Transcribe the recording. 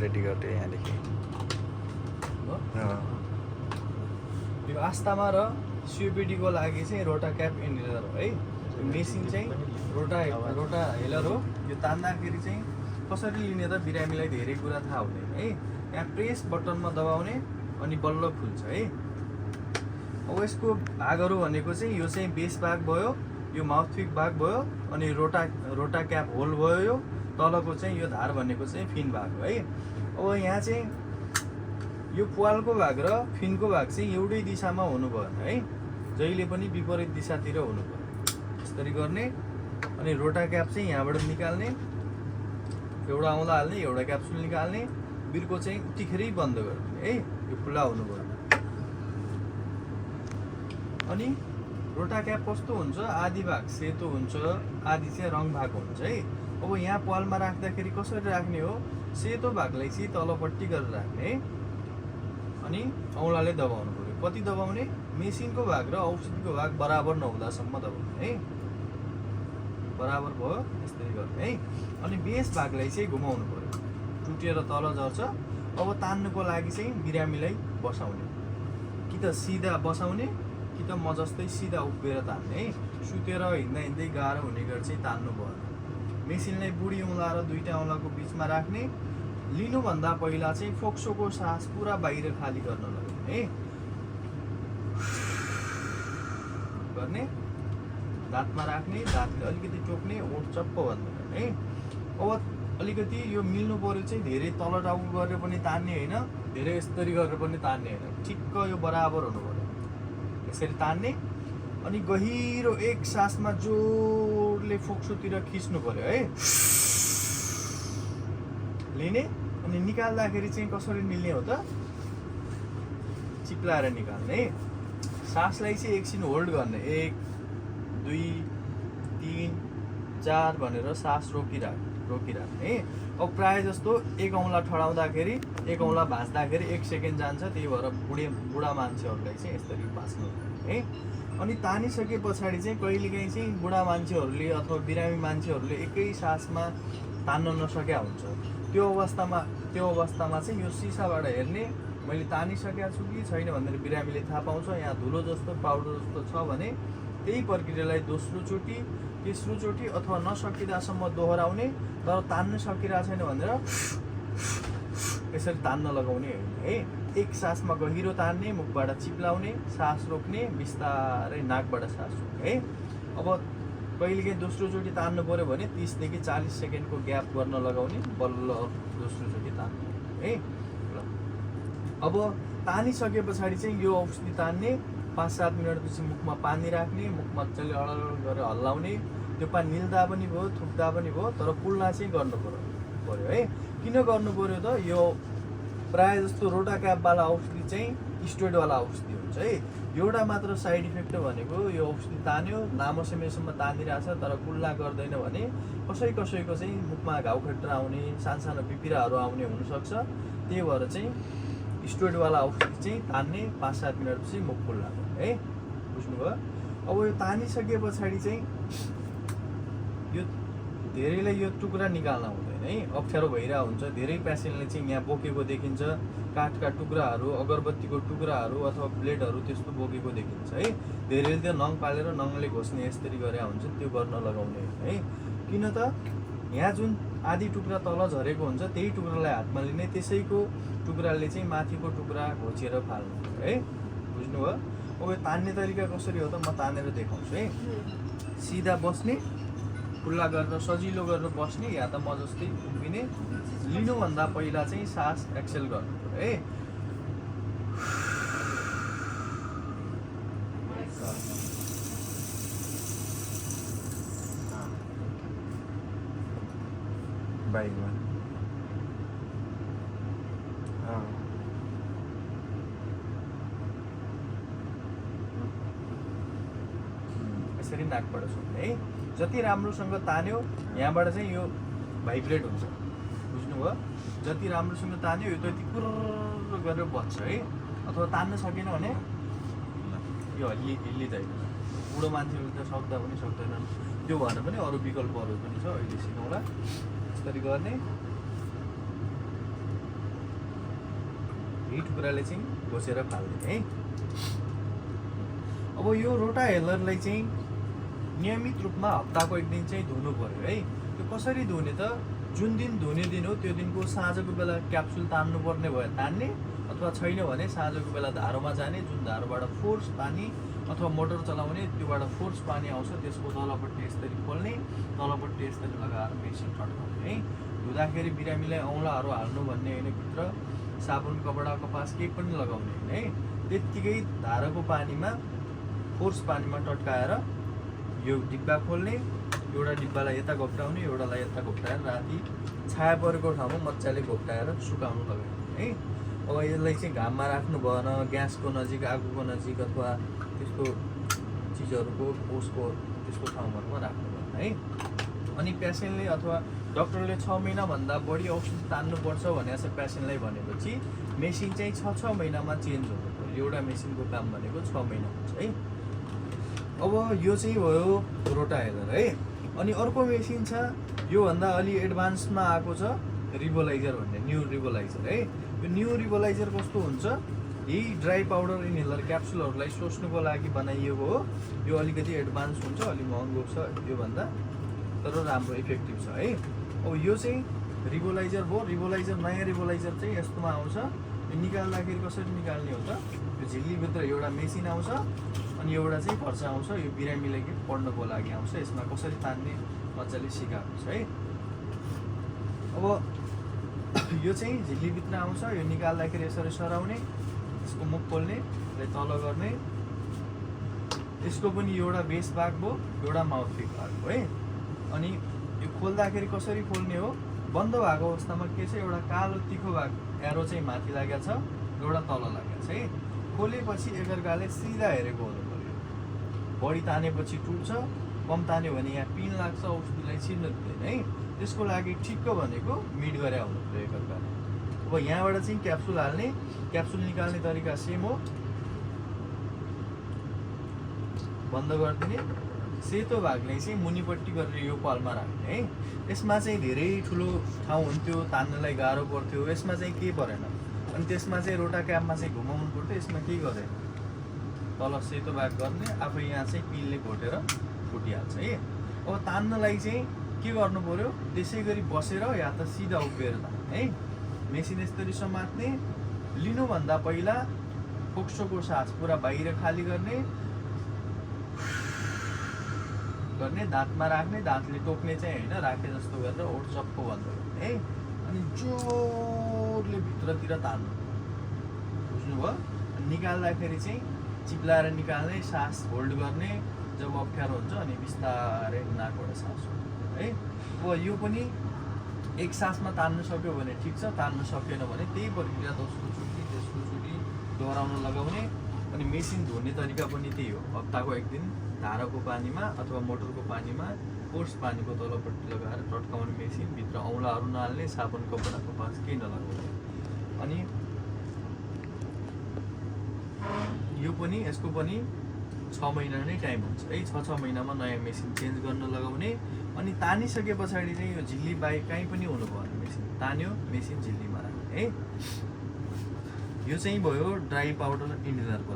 Ready गर्दै यहाँदेखि यो आस्थामा र सिओपिडीको लागि चाहिँ रोटा क्याप इन्हेलर हो है। मेसिन चाहिँ रोटा हेलर हो। यो तान्दाखेरि चाहिँ कसरी लिने त बिरामीलाई धेरै कुरा थाहा हुँदैन है। यहाँ प्रेस बटनमा दबाउने अनि बल्ल खुल्छ है। अब यसको भागहरू भनेको चाहिँ यो चाहिँ बेस भाग भयो, यो माउथपिक भाग भयो, अनि रोटा क्याप होल भयो। यो तलको चाहिँ यो धार भनेको चाहिँ फिन भाग हो है। अब यहाँ चाहिँ यो प्वालको भाग र फिनको भाग चाहिँ एउटै दिशामा हुनु भएन है। जहिले पनि विपरीत दिशातिर हुनु पर्यो। यसरी गर्ने अनि रोटा क्याप चाहिँ यहाँबाट निकाल्ने, एउटा औँला हाल्ने, एउटा क्याप्सुल निकाल्ने, बिर्को चाहिँ उतिखेरै बन्द गरिदिने है। यो खुला हुनु भएन। अनि रोटा क्याप कस्तो हुन्छ, आधी भाग सेतो हुन्छ, आधी चाहिँ रङ भएको हुन्छ है। अब यहाँ पालमा राख्दाखेरि कसरी राख्ने हो, सेतो भागलाई चाहिँ तलपट्टि गरेर राख्ने है। अनि औँलाले दबाउनु पर्यो। कति दबाउने, मेसिनको भाग र औषधिको भाग बराबर नहुँदासम्म दबाउने है। बराबर भयो यसरी गर्ने है। अनि बेस भागलाई चाहिँ घुमाउनु पर्यो, टुटेर तल झर्छ। अब तान्नुको लागि चाहिँ बिरामीलाई बसाउने, कि त सिधा बसाउने कि त म जस्तै सिधा उभिएर तान्ने है। सुतेर हिँड्दा हिँड्दै गाह्रो हुने गरी चाहिँ तान्नु भएन। मेसिनलाई बुढी औँला र दुईटा औँलाको बिचमा राख्ने। लिनुभन्दा पहिला चाहिँ फोक्सोको सास पुरा बाहिर खाली गर्न लगाउने है। गर्ने, दाँतमा राख्ने, दाँतले अलिकति टोक्ने, ओठ चप्प बन्द गर्ने है। अब अलिकति यो मिल्नु पर्यो चाहिँ धेरै तल टाउको गरेर पनि तान्ने होइन, धेरै यस्तरी गरेर पनि तान्ने होइन। ठिक्क यो बराबर हुनु पर्यो। यसरी तान्ने अनि गहिरो एक सासमा जोडले फोक्सोतिर खिच्नु पर्यो है। लिने अनि निकाल्दाखेरि चाहिँ कसरी निल्ने हो त, चिप्लाएर निकाल्ने है। सासलाई चाहिँ एकछिन होल्ड गर्ने, 1 2 3 4 भनेर सास रोकिराख्ने है। अब प्रायः जस्तो एक औँला ठडाउँदाखेरि, एक औँला भाँच्दाखेरि 1 सेकेन्ड जान्छ। त्यही भएर बुढा मान्छेहरूलाई चाहिँ यसरी भाँच्नु है। अनि तानिसके पछाडि चाहिँ कहिलेकाहीँ चाहिँ बुढा मान्छेहरूले अथवा बिरामी मान्छेहरूले एकै सासमा तान्न नसकेका हुन्छ। त्यो अवस्थामा चाहिँ यो सिसाबाट हेर्ने, मैले तानिसकेको छु कि छैन भनेर बिरामीले थाहा पाउँछ। यहाँ धुलो जस्तो पाउडर जस्तो छ भने त्यही प्रक्रियालाई दोस्रो चोटि, तेस्रो चोटि अथवा नसकिँदासम्म दोहोऱ्याउने। तर तान्न सकिरहेको छैन भनेर यसरी तान्न लगाउने है। एक सासमा गहिरो तान्ने, मुखबाट चिप्लाउने, सास रोक्ने, बिस्तारै नाकबाट सास रोक्ने है। अब कहिलेकाहीँ दोस्रो चोटि तान्नु पऱ्यो भने 30 देखि 40 सेकेन्डको ग्याप गर्न लगाउने, बल्ल दोस्रो चोटि तान्नु है। ल अब तानिसके पछाडि चाहिँ यो औषधि तान्ने, 5-7 मिनटपछि मुखमा पानी राख्ने, मुखमा मजाले अडल गरेर हल्लाउने। त्यो पानी निल्दा पनि भयो, थुक्दा पनि भयो, तर कुल्ला चाहिँ गर्नु पर्यो है। किन गर्नु पर्यो त, यो प्रायः जस्तो रोटा क्यापवाला औषधि चाहिँ स्टेरोइडवाला औषधि हुन्छ है। एउटा मात्र साइड इफेक्ट भनेको यो औषधि तान्यो, लामो समयसम्म तानिरहेछ तर कुल्ला गर्दैन भने कसैको चाहिँ मुखमा घाउ खट्रा आउने, सानो पिपिराहरू आउने हुनसक्छ। त्यही भएर चाहिँ स्टेरोइडवाला औषधि चाहिँ तान्ने, 5-7 मिनटपछि मुख खुल्ला गर्ने है। बुझ्नुभयो। अब यो तानिसके पछाडि चाहिँ यो धेरैलाई यो टुक्रा निकाल्न हुँदैन है, अप्ठ्यारो भइरहेको हुन्छ। धेरै पेसेन्टले चाहिँ यहाँ बोकेको देखिन्छ, काठका टुक्राहरू, अगरबत्तीको टुक्राहरू अथवा ब्लेडहरू त्यस्तो बोकेको देखिन्छ है। धेरैले त्यो नङ पालेर नङले घोस्ने यसरी गरेका हुन्छ, त्यो गर्न लगाउने है। किन त यहाँ जुन आधी टुक्रा तल झरेको हुन्छ त्यही टुक्रालाई हातमा लिने, त्यसैको टुक्राले चाहिँ माथिको टुक्रा घोचेर फाल्नु है। बुझ्नुभयो। अब यो तान्ने तरिका कसरी हो त, म तानेर देखाउँछु है। सिधा बस्ने, खुल्ला गरेर सजिलो गरेर बस्ने, या त म जस्तै उभिने। लिनुभन्दा पहिला चाहिँ सास एक्सेल गर्नु पर्यो है। बाइकमा यसरी नाकबाट सुन्ने है। जति राम्रोसँग तान्यो यहाँबाट चाहिँ यो भाइब्रेट हुन्छ। बुझ्नुभयो। जति राम्रोसँग तान्यो यो त्यति कुर्र गरेर बज्छ है। अथवा तान्न सकेन भने यो हिल्लिँदैन। बुढो मान्छेले त सक्दा पनि सक्दैनन्, त्यो भएर पनि अरू विकल्पहरू पनि छ, अहिले सिकौँला। यसरी गर्ने हिट कुराले चाहिँ घोसेर फाल्ने है। अब यो रोटाहेलरलाई चाहिँ नियमित रूपमा हप्ताको एक दिन चाहिँ धुनु पर्यो है। त्यो कसरी धुने त, जुन दिन धुने दिन हो त्यो दिनको साँझको बेला क्याप्सुल तान्नु पर्ने भयो तान्ने, अथवा छैन भने साँझको बेला धारोमा जाने, जुन धारोबाट फोर्स पानी अथवा मोटर चलाउने त्योबाट फोर्स पानी आउँछ, त्यसको तलपट्टि यसरी खोल्ने, तलपट्टि यसरी लगाएर मेसिन टट्काउने है। धुँदाखेरि बिरामीलाई औँलाहरू हाल्नु भन्ने होइन, भित्र साबुन कपडा कपास केही पनि लगाउने होइन है। त्यत्तिकै धाराको पानीमा फोर्स पानीमा टट्काएर यो डिब्बा खोल्ने, एउटा डिब्बालाई यता घोप्टाउने, एउटालाई यता घोप्टाएर राति छाया परेको ठाउँमा मजाले घोप्टाएर सुकाउनु लगाउने है। अब यसलाई चाहिँ घाममा राख्नु भएन, ग्यासको नजिक, आगोको नजिक अथवा त्यस्तो चिजहरूको ओसको त्यस्तो ठाउँहरूमा राख्नु भएन है। अनि पेसेन्टले अथवा डक्टरले 6 महिनाभन्दा बढी औषधि तान्नुपर्छ भनेको छ पेसेन्टलाई भनेपछि मेसिन चाहिँ 6 महिनामा चेन्ज हुनु पर्यो। एउटा मेसिनको काम भनेको 6 महिना हुन्छ है। अब यो चाहिँ भयो रोटाहेलर है। अनि अर्को मेसिन छ, योभन्दा अलि एडभान्समा आएको छ रिभोलाइजर भन्ने, न्यू रिभोलाइजर है। यो न्यू रिभोलाइजर कस्तो हुन्छ, यही ड्राई पाउडर इनहेलर क्याप्सुलहरूलाई सोच्नुको लागि बनाइएको हो। यो अलिकति एडभान्स हुन्छ, अलिक महँगो छ योभन्दा, तर राम्रो इफेक्टिभ छ है। अब यो चाहिँ रिभोलाइजर भयो। रिभोलाइजर, नयाँ रिभोलाइजर चाहिँ यस्तोमा आउँछ। यो निकाल्दाखेरि कसरी निकाल्ने हो त, यो झिल्लीभित्र एउटा मेसिन आउँछ अनि एउटा चाहिँ खर्चा आउँछ। यो बिरामीलाई के पढ्नको लागि आउँछ, यसमा कसरी तान्ने मजाले सिकाएको छ है। अब यो चाहिँ झिल्लीभित्र आउँछ, यो निकाल्दाखेरि यसरी सराउने, यसको मुख खोल्ने, यसलाई तल गर्ने, यसको पनि एउटा बेस भाग भयो, एउटा माउथ पिक भाग भयो है। अनि यो खोल्दाखेरि कसरी खोल्ने हो, बन्द भएको अवस्थामा के छ, एउटा कालो तिखो भाग एरो चाहिँ माथि लागेको छ, एउटा तल लागेको छ है। खोलेपछि एकअर्काले सिधा हेरेको हुनु पर्यो। बढी तानेपछि टुट्छ, कम तान्यो भने यहाँ पिन लाग्छ, औषधिलाई छिर्न दिँदैन है। त्यसको लागि ठिक्क भनेको मिड गरे हुनु पर्यो एकअर्काले। अब यहाँबाट चाहिँ क्याप्सुल हाल्ने, क्याप्सुल निकाल्ने तरिका सेम हो, बन्द गरिदिने, सेतो भागले चाहिँ मुनिपट्टि गरेर यो पालमा राख्ने है। यसमा चाहिँ धेरै ठुलो ठाउँ हुन्थ्यो, तान्नलाई गाह्रो पर्थ्यो, यसमा चाहिँ केही परेन। अनि त्यसमा चाहिँ रोटा क्यापमा चाहिँ घुमाउनु पर्थ्यो, यसमा केही गरेन। तल सेतो भाग गर्ने, आफै यहाँ चाहिँ पिनले घोटेर फुटिहाल्छ है। अब तान्नलाई चाहिँ के गर्नु पर्यो, त्यसै गरी बसेर या त सिधा उभिएर तान्ने है। मेसिन यसरी समात्ने, लिनुभन्दा पहिला फोक्सोको सास पुरा बाहिर खाली गर्ने, दाँतमा राख्ने, दाँतले टोक्ने चाहिँ होइन, राखे जस्तो गरेर ओठ चप्पो बन्द गर्ने है। अनि जोडले भित्रतिर तान्नु, बुझ्नुभयो। निकाल्दाखेरि चाहिँ चिप्लाएर निकाल्ने, सास होल्ड गर्ने, जब अप्ठ्यारो हुन्छ अनि बिस्तारै नाकबाट सास है। अब यो पनि एक सासमा तान्नु सक्यो भने ठिक छ, तान्नु सकेन भने त्यही प्रक्रिया दोस्रो चोटि तेस्रो चोटि दोहोऱ्याउन लगाउने। अनि मेसिन धुने तरिका पनि त्यही हो, हप्ताको एक दिन धाराको पानीमा अथवा मोटरको पानीमा फोर्स पानीको तलपट्टि लगाएर टट्काउने मेसिन, भित्र औँलाहरू नहाल्ने, साबुन कपडा कपास केही नलगाउने। अनि यो पनि, यसको पनि 6 महिना नै टाइम हुन्छ है। 6 महिनामा नयाँ मेसिन चेन्ज गर्न लगाउने। अनि तानिसके पछाडि चाहिँ यो झिल्ली बाहेक कहीँ पनि हुनु भएन, मेसिन तान्यो, मेसिन झिल्लीमा राख्ने है। यो चाहिँ भयो ड्राई पाउडर इनहेलरको।